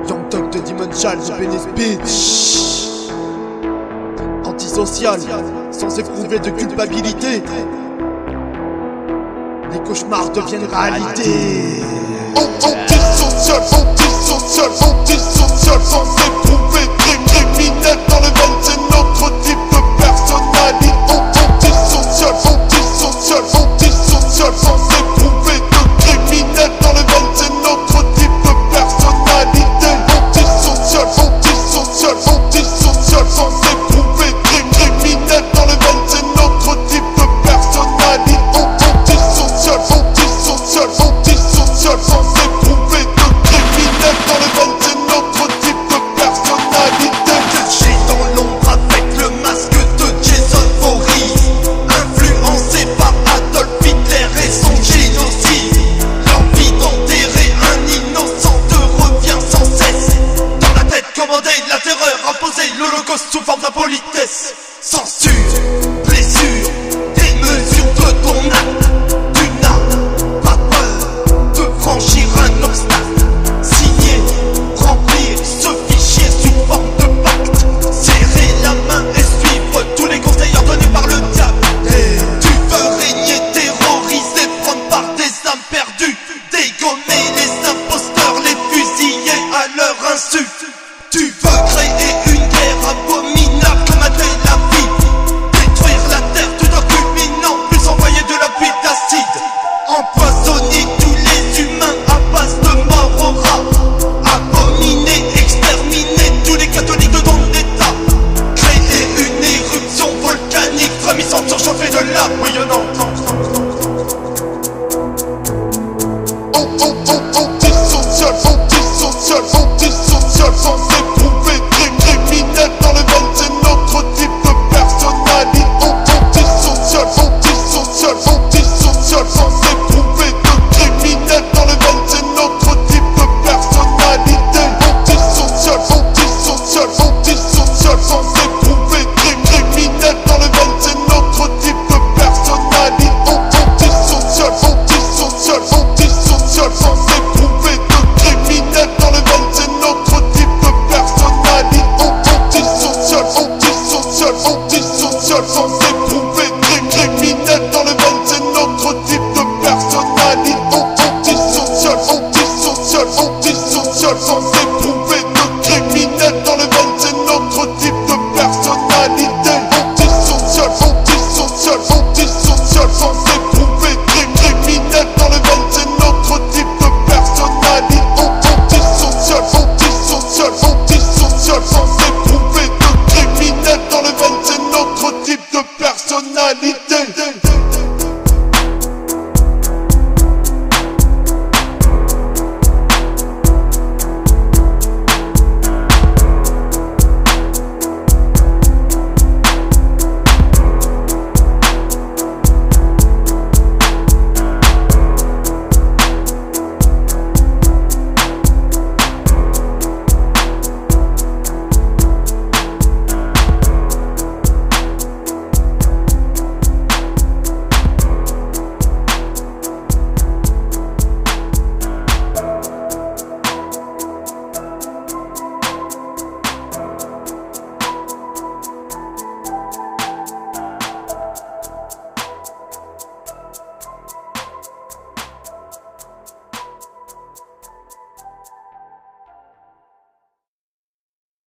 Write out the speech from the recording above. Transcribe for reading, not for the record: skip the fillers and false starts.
Young Thug de Dimension, Venice Beach. Antisocial, sans éprouver de culpabilité. Les cauchemars deviennent réalité. Antisocial, antisocial, antisocial, sans éprouver criminel dans le veine, c'est notre type de personnalité. Antisocial, antisocial, antisocial, sans éprouver de criminel dans le veine, c'est notre type de personnalité. Antisocial, antisocial, antisocial, sans éprouver criminel dans le veine, c'est notre type de personnalité. Antisocial, antisocial, antisocial, sans éprouver de criminel dans le veine, c'est notre type de personnalité. Caché dans l'ombre avec le masque de Jason Voorhees, influencé par Adolf Hitler et son génocide. L'envie d'enterrer un innocent te revient sans cesse. Dans la tête commandée, la terreur imposée, l'holocauste sous forme d'impolitesse. Censure, blessure, démesure de ton acte. Tu n'as pas peur de franchir un obstacle. Signer, remplir ce fichier sous forme de pacte. Serrer la main et suivre tous les conseils ordonnés par le diable. Tu veux régner, terroriser, prendre par des âmes perdues, dégommer les imposteurs, les fusiller à leur insu. Tu veux créer une guerre abominable, commander la vie, détruire la terre tout en culminant, plus envoyer de la pluie d'acide, empoisonner tous les humains à base de mort au rat, abominer, exterminer tous les catholiques de ton état, créer une éruption volcanique frémissante surchauffée de lave bouillonnante. Antisocial, antisocial, antisocial, sans éprouver criminel dans le veine, c'est notre type de personnalité. Antisocial, antisocial, antisocial, sans éprouver de criminel dans le veine, c'est notre type de personnalité. Antisocial, antisocial, antisocial, sans éprouver criminel dans le veine, c'est notre type de personnalité. Antisocial, antisocial, antisocial, sans éprouver de criminel dans le veine, c'est notre type de personnalité. Antisocial, antisocial, antisocial, sans éprouver criminel dans le veine, c'est notre type de personnalité. Antisocial, antisocial, antisocial, sans